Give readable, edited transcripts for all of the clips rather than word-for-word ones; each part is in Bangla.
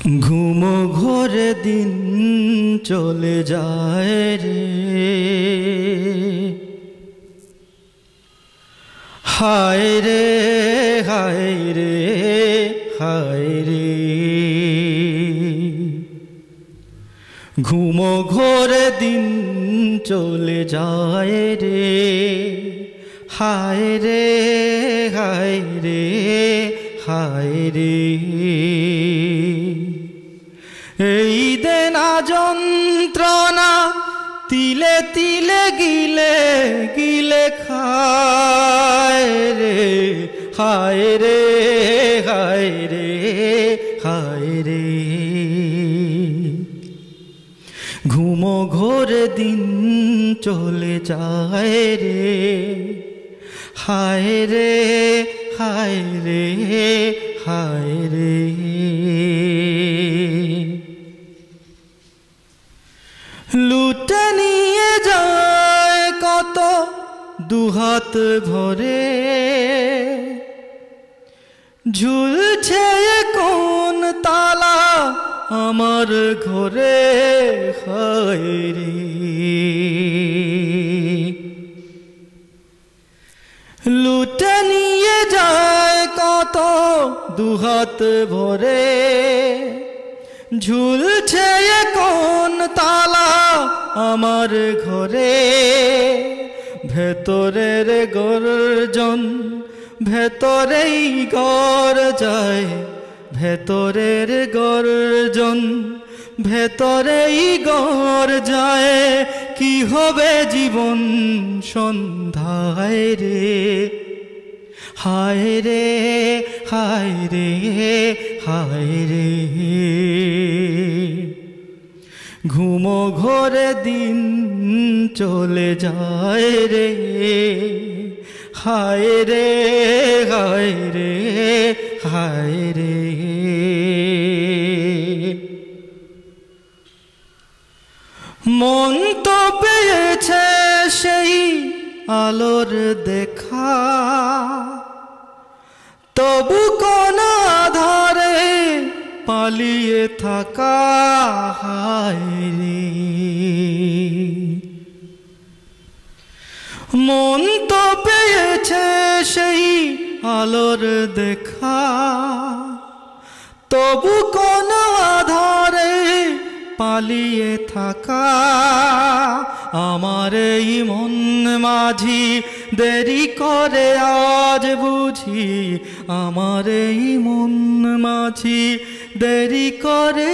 ঘুমো ঘোরে দিন চলে যায় রে, হায় রে হায় রে হায় রে। ঘুমো ঘোরে দিন চলে যায় রে, হায় রে হায় রে হায় রে। এই দেনা যন্ত্রণা তিলে তিলে গিলে গিলে খায় রে, হায় রে হায় রে হায় রে। ঘুমো ঘোরে দিন চলে যায় রে, হায় রে হায় রে হায় রে। লুটে নিয়ে যায় কত দুহাত ভরে, ঝুলছে কোন তালা আমার ঘরে, হায় রে। লুটে নিয়ে যায় কত দুহাত ভরে, ঝুলছে কোন তালা আমার ঘরে। ভেতরের গর্জন ভেতরেই গড় যায়, ভেতরের গর্জন ভেতরেই গড় যায়। কি হবে জীবন সন্ধ্যায় রে, হায় রে হায় রে হায় রে। ঘুমো ঘোরে দিন চলে যায় রে, হায় রে হায় রে হায় রে। মন তো পেয়েছে সেই আলোর দেখা, তবু কোন আধারে পালিয়ে থাকা, হায় রে। মন তো পেয়েছে সেই আলোর দেখা, তবু কোন আধারে পালিয়ে থাকা। আমার এই মন মাঝি দেরি করে আজ বুঝি, আমার এই মন মাঝি দেরি করে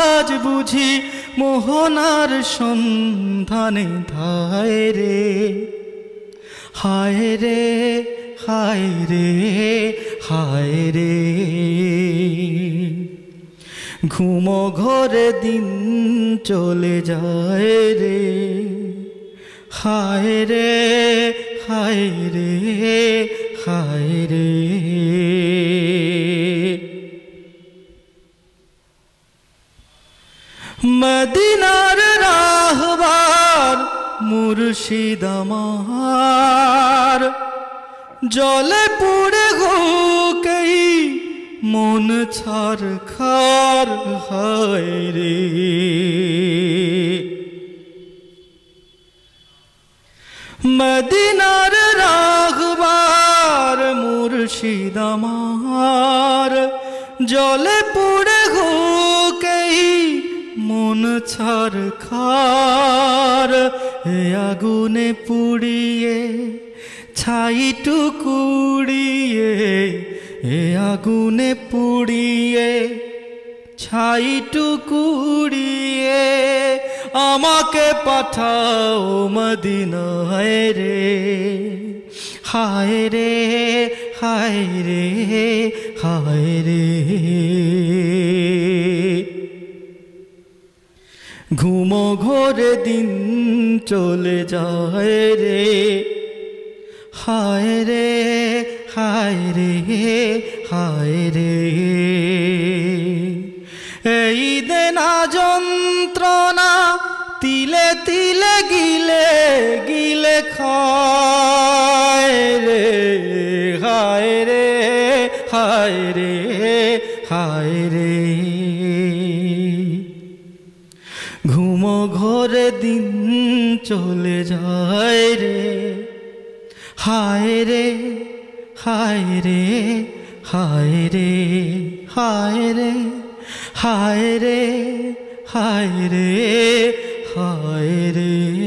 আজ বুঝি। মোহনার সন্ধানে ধায় রে, হায় রে হায় রে হায় রে। ঘুমো ঘোরে দিন চলে যায় রে, হায় রে হায় রে হায় রে। মদিনার রাহবার মুর্শিদ আমার, জলে পুড়ে ঘুকেই মন ছারখার, হায় রে। মদিনার রাহবার মুর্শিদ আমার, জলে পুড়ে ঘুকেই মন ছারখার। এ আগুনে পুড়িয়ে ছাই টুকুড়িয়ে, এ আগুনে পুড়িয়ে ছাই টুকুড়িয়ে। আমাকে পাঠাও মদিনায় রে, হায় রে হায় রে হায় রে। ঘুমো ঘোরে দিন চলে যায় রে, হায় রে হায় রে হায় রে। এই দেনা যন্ত্রণা তিলে তিলে গিলে গিলে খায় রে, হায় রে হায় রে হায় রে। ঘরে দিন চলে যায় রে, হায় রে হায় রে হায় রে হায় রে হায় রে হায় রে হায় রে।